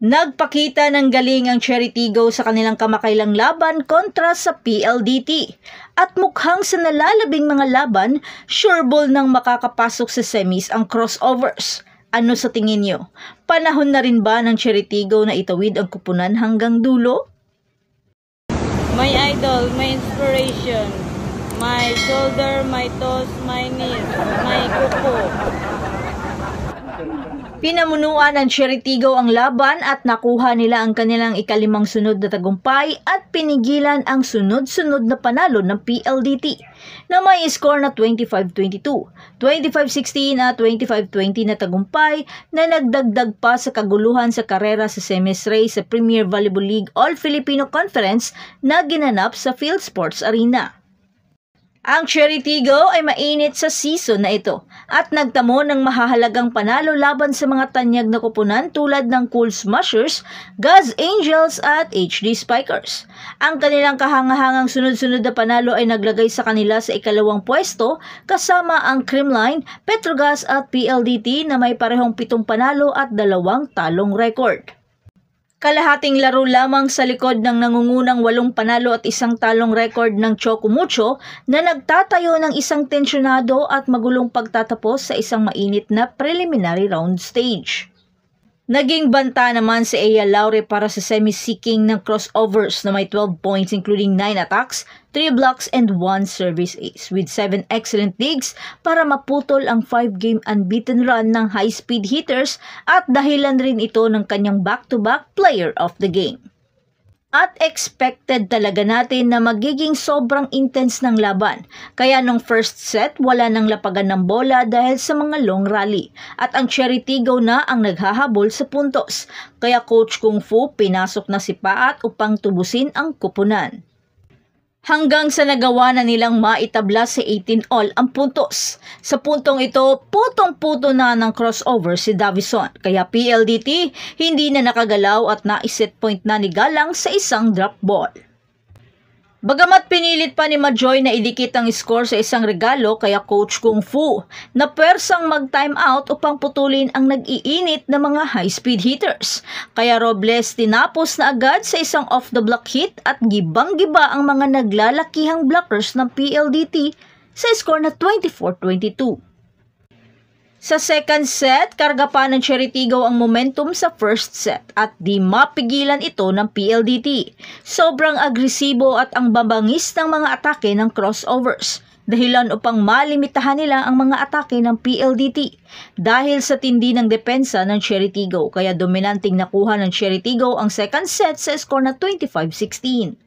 Nagpakita ng galing ang Cherry-Tigo sa kanilang kamakailang laban kontra sa PLDT. At mukhang sa nalalabing mga laban, sureball nang makakapasok sa semis ang crossovers. Ano sa tingin nyo? Panahon na rin ba ng Cherry-Tigo na itawid ang kupunan hanggang dulo? My idol, my inspiration, my shoulder, my toes, my knees, my kuko. Pinamunuan ng Cherry-Tigo ang laban at nakuha nila ang kanilang ikalimang sunod na tagumpay at pinigilan ang sunod-sunod na panalo ng PLDT na may score na 25-22, 25-16 at 25-20 na tagumpay na nagdagdag pa sa kaguluhan sa karera sa semis race sa Premier Volleyball League All-Filipino Conference na ginanap sa Field Sports Arena. Ang Cherry-Tigo ay mainit sa season na ito at nagtamo ng mahahalagang panalo laban sa mga tanyag na kupunan tulad ng Cool Smashers, Gaz Angels at HD Spikers. Ang kanilang kahangahangang sunod-sunod na panalo ay naglagay sa kanila sa ikalawang pwesto kasama ang Creamline, Petrogas at PLDT na may parehong 7 panalo at 2 talong record. Kalahating laro lamang sa likod ng nangungunang 8 panalo at 1 talong record ng Choco Mucho na nagtatayo ng isang tensyonado at magulong pagtatapos sa isang mainit na preliminary round stage. Naging banta naman si Ea Laure para sa semi-seeking ng crossovers na may 12 points including 9 attacks, 3 blocks and 1 service ace with 7 excellent digs para maputol ang 5-game unbeaten run ng high-speed hitters at dahilan rin ito ng kanyang back-to-back player of the game. At expected talaga natin na magiging sobrang intense ng laban. Kaya nung first set, wala nang lapagan ng bola dahil sa mga long rally. At ang Cherry-Tigo na ang naghahabol sa puntos. Kaya Coach Kung Fu pinasok na si Paat upang tubusin ang kupunan. Hanggang sa nagawa na nilang maitabla sa 18-all ang puntos. Sa puntong ito, putong-puto na ng crossover si Davison. Kaya PLDT hindi na nakagalaw at naiset point na ni Galang sa isang drop ball. Bagamat pinilit pa ni Majoy na idikit ang score sa isang regalo kaya Coach Kung Fu na pwersang mag-time out upang putulin ang nag-iinit na mga high-speed hitters. Kaya Robles tinapos na agad sa isang off-the-block hit at gibang-giba ang mga naglalakihang blockers ng PLDT sa score na 24-22. Sa second set, karga pa ng Cherry-Tigo ang momentum sa first set at di mapigilan ito ng PLDT. Sobrang agresibo at ang babangis ng mga atake ng crossovers. Dahilan upang malimitahan nila ang mga atake ng PLDT. Dahil sa tindi ng depensa ng Cherry-Tigo, kaya dominanting nakuha ng Cherry-Tigo ang second set sa score na 25-16.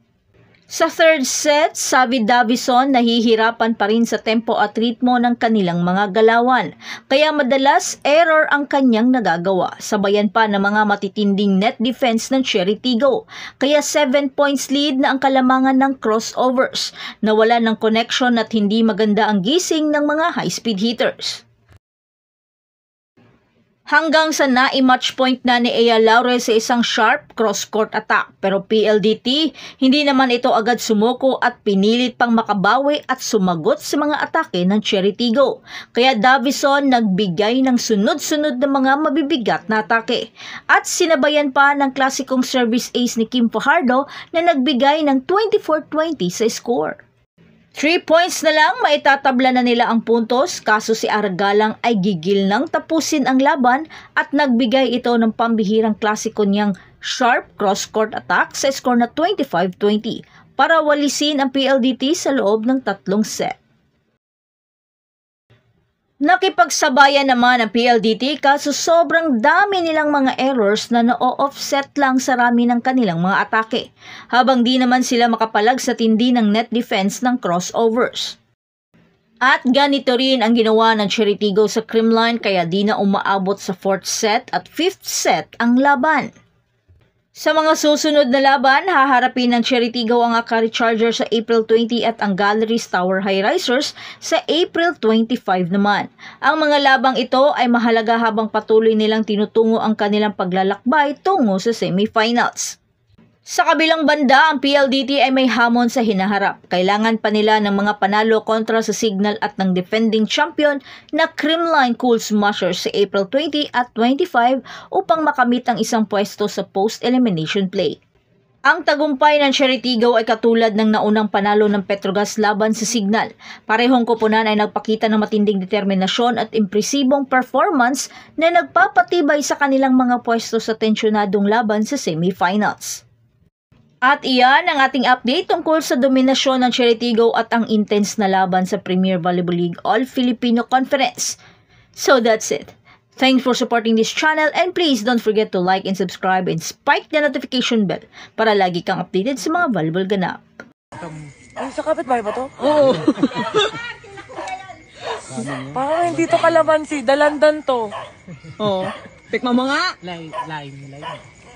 Sa third set, sabi Davison nahihirapan pa rin sa tempo at ritmo ng kanilang mga galawan. Kaya madalas error ang kanyang nagagawa. Sabayan pa ng mga matitinding net defense ng Cherry-Tigo. Kaya 7 points lead na ang kalamangan ng crossovers. Nawala ng connection at hindi maganda ang gising ng mga high-speed hitters. Hanggang sa na-match point na ni Ea Laure sa isang sharp cross-court attack. Pero PLDT, hindi naman ito agad sumuko at pinilit pang makabawi at sumagot sa mga atake ng Cherry-Tigo. Kaya Davison nagbigay ng sunod-sunod na mga mabibigat na atake. At sinabayan pa ng klasikong service ace ni Kim Fajardo na nagbigay ng 24-20 sa score. 3 points na lang maitatabla na nila ang puntos kaso si Aragalang ay gigil nang tapusin ang laban at nagbigay ito ng pambihirang klasiko niyang sharp cross-court attack sa score na 25-20 para walisin ang PLDT sa loob ng 3 set. Nakipagsabayan naman ang PLDT kaso sobrang dami nilang mga errors na na-offset lang sa rami ng kanilang mga atake, habang di naman sila makapalag sa tindi ng net defense ng crossovers. At ganito rin ang ginawa ng Cherry-Tigo sa Creamline kaya di na umaabot sa 4th set at 5th set ang laban. Sa mga susunod na laban, haharapin ng Cherry-Tigo ang Akari Chargers sa April 20 at ang Galleries Tower High Risers sa April 25 naman. Ang mga labang ito ay mahalaga habang patuloy nilang tinutungo ang kanilang paglalakbay tungo sa semifinals. Sa kabilang banda, ang PLDT ay may hamon sa hinaharap. Kailangan pa nila ng mga panalo kontra sa Signal at ng defending champion na Creamline Cool Smashers sa April 20 at 25 upang makamit ang isang pwesto sa post-elimination play. Ang tagumpay ng Cheritigaw ay katulad ng naunang panalo ng Petrogas laban sa Signal. Parehong koponan ay nagpakita ng matinding determinasyon at impresibong performance na nagpapatibay sa kanilang mga pwesto sa tensyonadong laban sa semifinals. At iyan ang ating update tungkol sa dominasyon ng Cheritigaw at ang intense na laban sa Premier Volleyball League All-Filipino Conference. So that's it. Thanks for supporting this channel and please don't forget to like and subscribe and spike the notification bell para lagi kang updated sa mga volleyball ganap. Ay, sa kapitbahay ba to? Oo. Parang hindi to kalamansi, dalandan to. Oo. Tikma mo nga. Lime.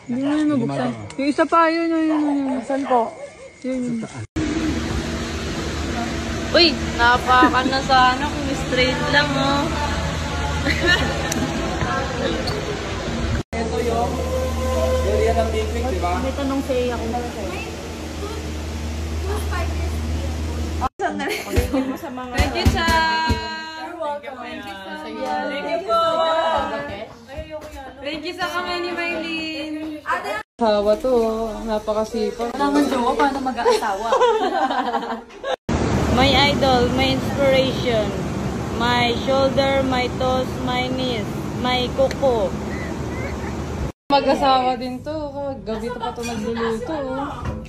Hindi mo na mabuksan. Yung isa pa, yun. Saan po? Yun. Uy, napakan na sana kung straight lang, oh. Ito yung area ng Big, di ba? May tanong sa iya kung Thank you, Cha. You're welcome. Thank you so much. Thank you po. Thank you sa kamay ni Maylin. Asawa to, napakasipag. Naman jowa, paano mag-aasawa? My idol, my inspiration, my shoulder, my toes, my knees, my kuko. Mag-asawa din to. Gabi to pa to nagluluto.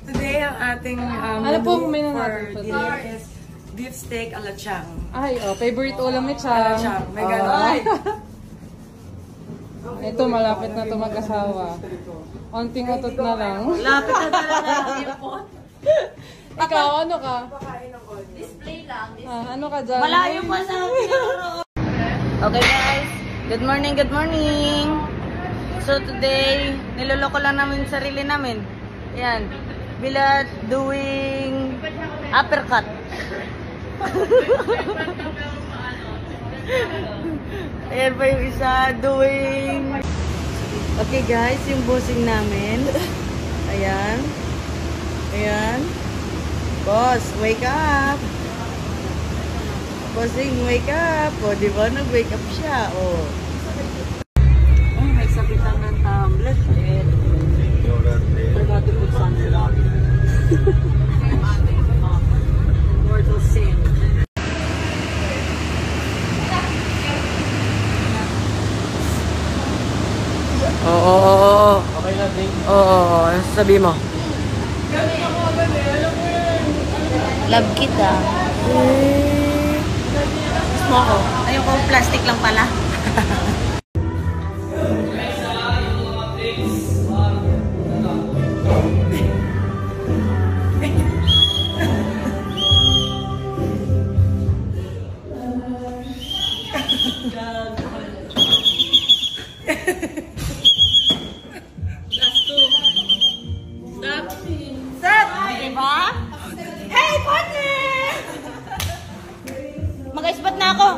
Today, ang ating Ano po menu menu natin for for dinner is beef steak alachang. Ay, favorite ulam ni Cha. Alachang, may ganon. Ito, malapit na to mag-asawa. Onting utot na lang. Lapit na talaga. Ikaw, ano ka? Display lang. Ano ka dyan? Malayo pa sa Okay guys, good morning. So today, niloloko lang namin yung sarili namin. Ayan, Bilad doing uppercut. Ayan pa yung isa doing... Okay guys, yung bossing namin. Ayan. Boss, wake up! Bossing, wake up! O, di ba? Nag-wake up siya. O. Oh, may sabitan ng tablet. Forgot to put sunblock. Mortal sin. Oo. Okay na, Ding? Oo. Ano sabi mo? Love kita. Gusto mo ako? Ayoko, plastic lang pala. Diba? Hey, partner! Mag-ispat na ako!